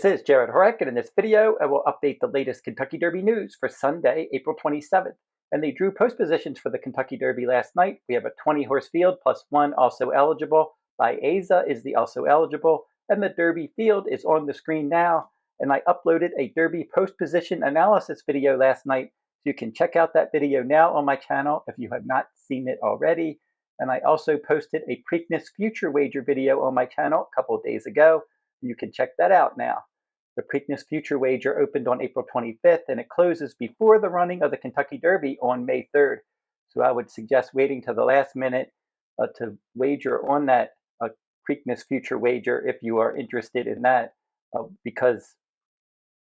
This is Jarrod Horak, and in this video, I will update the latest Kentucky Derby news for Sunday, April 27th. And they drew post positions for the Kentucky Derby last night. We have a 20-horse field plus one also eligible. Baeza is the also eligible, and the Derby field is on the screen now. And I uploaded a Derby post position analysis video last night, so you can check out that video now on my channel if you have not seen it already. And I also posted a Preakness future wager video on my channel a couple of days ago. You can check that out now. The Preakness future wager opened on April 25th, and it closes before the running of the Kentucky Derby on May 3rd. So I would suggest waiting to the last minute to wager on that Preakness future wager if you are interested in that, because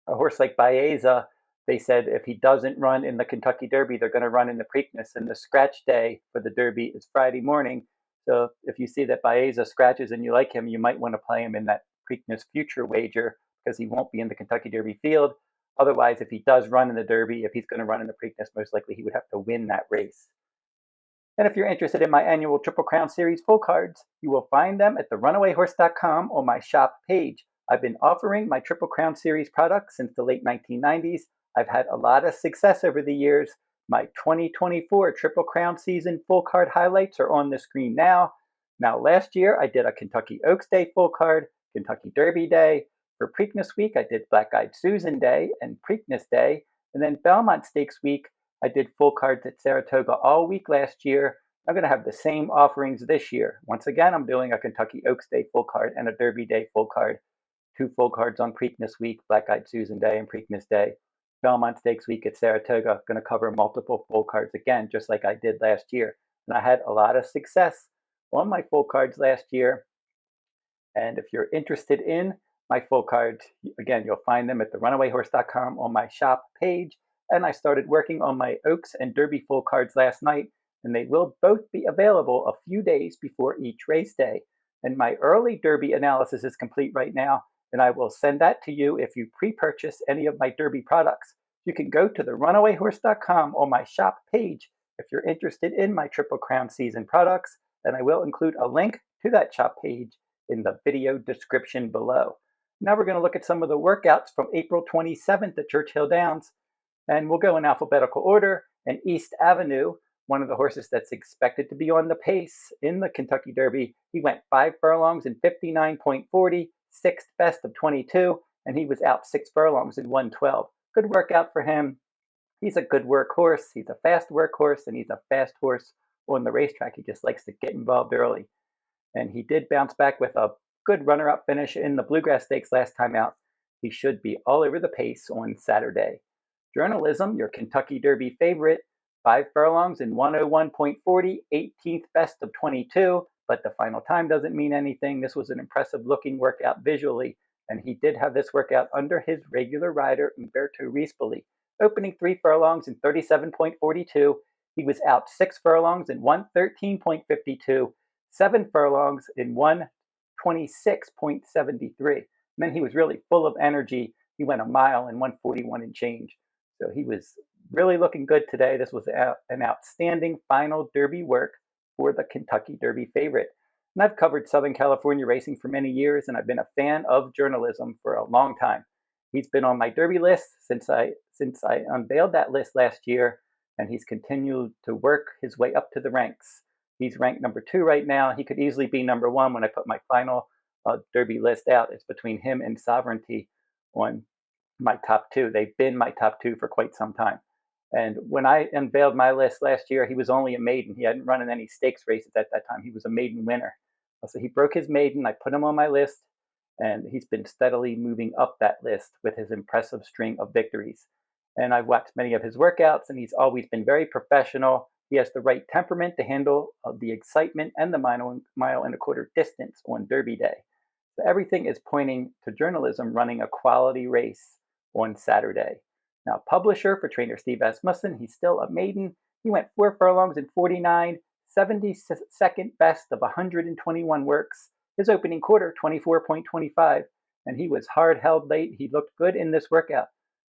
a horse like Baeza, they said if he doesn't run in the Kentucky Derby, they're going to run in the Preakness, and the scratch day for the Derby is Friday morning. So if you see that Baeza scratches and you like him, you might want to play him in that Preakness future wager because he won't be in the Kentucky Derby field. Otherwise, if he does run in the Derby, if he's going to run in the Preakness, most likely he would have to win that race. And if you're interested in my annual Triple Crown Series full cards, you will find them at the runawayhorse.com on my shop page. I've been offering my Triple Crown Series products since the late 1990s. I've had a lot of success over the years. My 2024 Triple Crown season full card highlights are on the screen now. Now, last year I did a Kentucky Oaks Day full card, Kentucky Derby Day. For Preakness Week, I did Black Eyed Susan Day and Preakness Day. And then Belmont Stakes Week, I did full cards at Saratoga all week last year. I'm going to have the same offerings this year. Once again, I'm doing a Kentucky Oaks Day full card and a Derby Day full card. 2 full cards on Preakness Week, Black Eyed Susan Day and Preakness Day. Belmont Stakes Week at Saratoga, going to cover multiple full cards again, just like I did last year. And I had a lot of success on my full cards last year. And if you're interested in my full cards, again, you'll find them at the runawayhorse.com on my shop page. And I started working on my Oaks and Derby full cards last night, and they will both be available a few days before each race day. And my early Derby analysis is complete right now, and I will send that to you if you pre-purchase any of my Derby products. You can go to the runawayhorse.com on my shop page if you're interested in my Triple Crown season products, and I will include a link to that shop page in the video description below. Now we're going to look at some of the workouts from April 27th at Churchill Downs, and we'll go in alphabetical order. And East Avenue, one of the horses that's expected to be on the pace in the Kentucky Derby, he went 5 furlongs in 59.40, sixth best of 22, and he was out 6 furlongs in 112. Good workout for him. He's a good workhorse. He's a fast workhorse, and he's a fast horse on the racetrack. He just likes to get involved early. And he did bounce back with a good runner-up finish in the Bluegrass Stakes last time out. He should be all over the pace on Saturday. Journalism, your Kentucky Derby favorite, 5 furlongs in 101.40, 18th best of 22, but the final time doesn't mean anything. This was an impressive looking workout visually, and he did have this workout under his regular rider, Umberto Rispoli. Opening 3 furlongs in 37.42, he was out 6 furlongs in 113.52, 7 furlongs in 126.73. And then he was really full of energy. He went a mile in 141 and change. So he was really looking good today. This was an outstanding final Derby work for the Kentucky Derby favorite. And I've covered Southern California racing for many years, and I've been a fan of journalism for a long time. He's been on my Derby list since I unveiled that list last year, and he's continued to work his way up to the ranks. He's ranked number 2 right now. He could easily be number 1 when I put my final Derby list out. It's between him and Sovereignty on my top 2. They've been my top 2 for quite some time. And when I unveiled my list last year, he was only a maiden. He hadn't run in any stakes races at that time. He was a maiden winner. So he broke his maiden. I put him on my list, and he's been steadily moving up that list with his impressive string of victories. And I've watched many of his workouts, and he's always been very professional. He has the right temperament to handle the excitement and the mile and a quarter distance on Derby Day. So everything is pointing to journalism running a quality race on Saturday. Now, publisher for trainer Steve Asmussen, he's still a maiden. He went 4 furlongs in 49, 72nd best of 121 works. His opening quarter, 24.25, and he was hard held late. He looked good in this workout.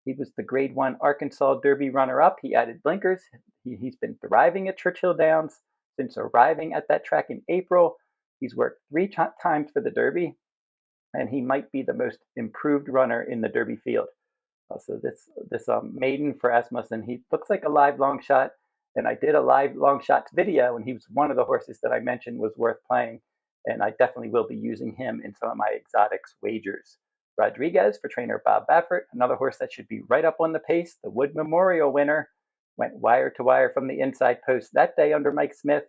He was the Grade 1 Arkansas Derby runner-up. He added blinkers. He's been thriving at Churchill Downs since arriving at that track in April. He's worked 3 times for the Derby. and he might be the most improved runner in the Derby field. So this maiden for Asmussen, he looks like a live long shot, and I did a live long shots video, and he was one of the horses that I mentioned was worth playing, and I definitely will be using him in some of my exotics wagers. Rodriguez for trainer Bob Baffert, another horse that should be right up on the pace. The Wood Memorial winner went wire to wire from the inside post that day under Mike Smith,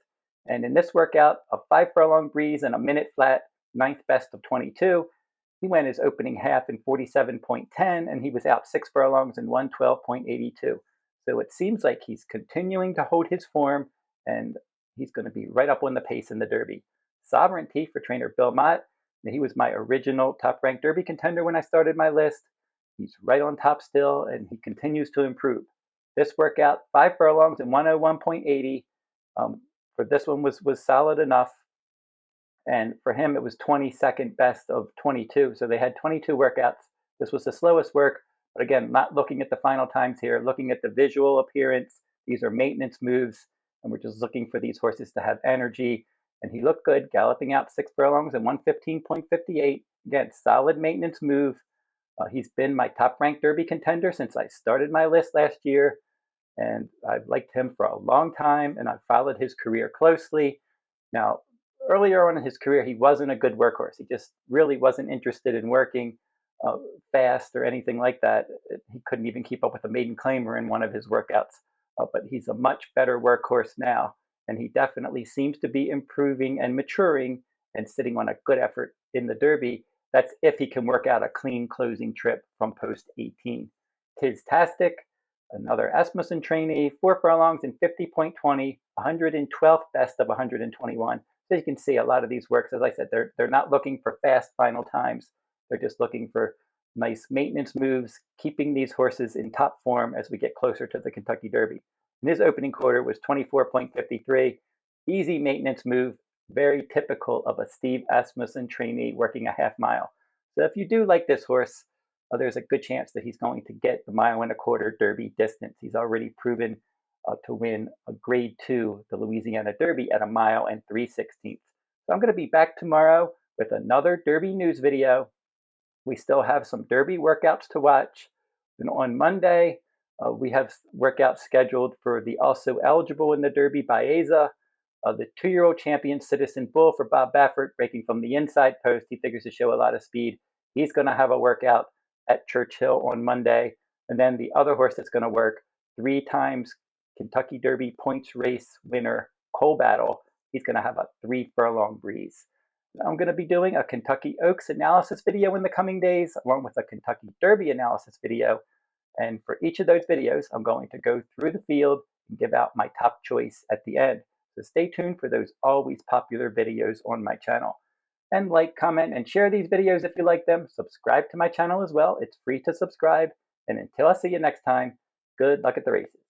and in this workout, a 5 furlong breeze and a minute flat, ninth best of 22. He went his opening half in 47.10, and he was out 6 furlongs in 112.82. So it seems like he's continuing to hold his form, and he's going to be right up on the pace in the Derby. Sovereignty for trainer Bill Mott. He was my original top-ranked Derby contender when I started my list. He's right on top still, and he continues to improve. This workout, 5 furlongs in 101.80. For this one was solid enough. And for him, it was 22nd best of 22. So they had 22 workouts. This was the slowest work. But again, not looking at the final times here, looking at the visual appearance. These are maintenance moves. And we're just looking for these horses to have energy. And he looked good, galloping out 6 furlongs and 115.58. Again, solid maintenance move. He's been my top-ranked Derby contender since I started my list last year. And I've liked him for a long time, and I've followed his career closely. Now, earlier on in his career, he wasn't a good workhorse. He just really wasn't interested in working fast or anything like that. He couldn't even keep up with a maiden claimer in one of his workouts. But he's a much better workhorse now, and he definitely seems to be improving and maturing and sitting on a good effort in the Derby. That's if he can work out a clean closing trip from post 18. Tiztastic, another Asmussen trainee, 4 furlongs in 50.20, 112th best of 121. So you can see a lot of these works, as I said, they're not looking for fast final times. They're just looking for nice maintenance moves, keeping these horses in top form as we get closer to the Kentucky Derby. And his opening quarter was 24.53. Easy maintenance move, very typical of a Steve Asmussen trainee working a half mile. So if you do like this horse, there's a good chance that he's going to get the 1.25 mile Derby distance. He's already proven to win a Grade 2, the Louisiana Derby, at 1 mile and 3/16. So I'm going to be back tomorrow with another Derby news video. We still have some Derby workouts to watch. And on Monday, we have workouts scheduled for the also eligible in the Derby Baeza, the 2-year-old champion Citizen Bull for Bob Baffert, breaking from the inside post. He figures to show a lot of speed. He's going to have a workout at Churchill on Monday. And then the other horse that's going to work, 3 times Kentucky Derby points race winner Cole Battle. He's going to have a 3 furlong breeze. I'm going to be doing a Kentucky Oaks analysis video in the coming days, along with a Kentucky Derby analysis video. And for each of those videos, I'm going to go through the field and give out my top choice at the end. So stay tuned for those always popular videos on my channel. And like, comment, and share these videos if you like them. Subscribe to my channel as well. It's free to subscribe. And until I see you next time, good luck at the races.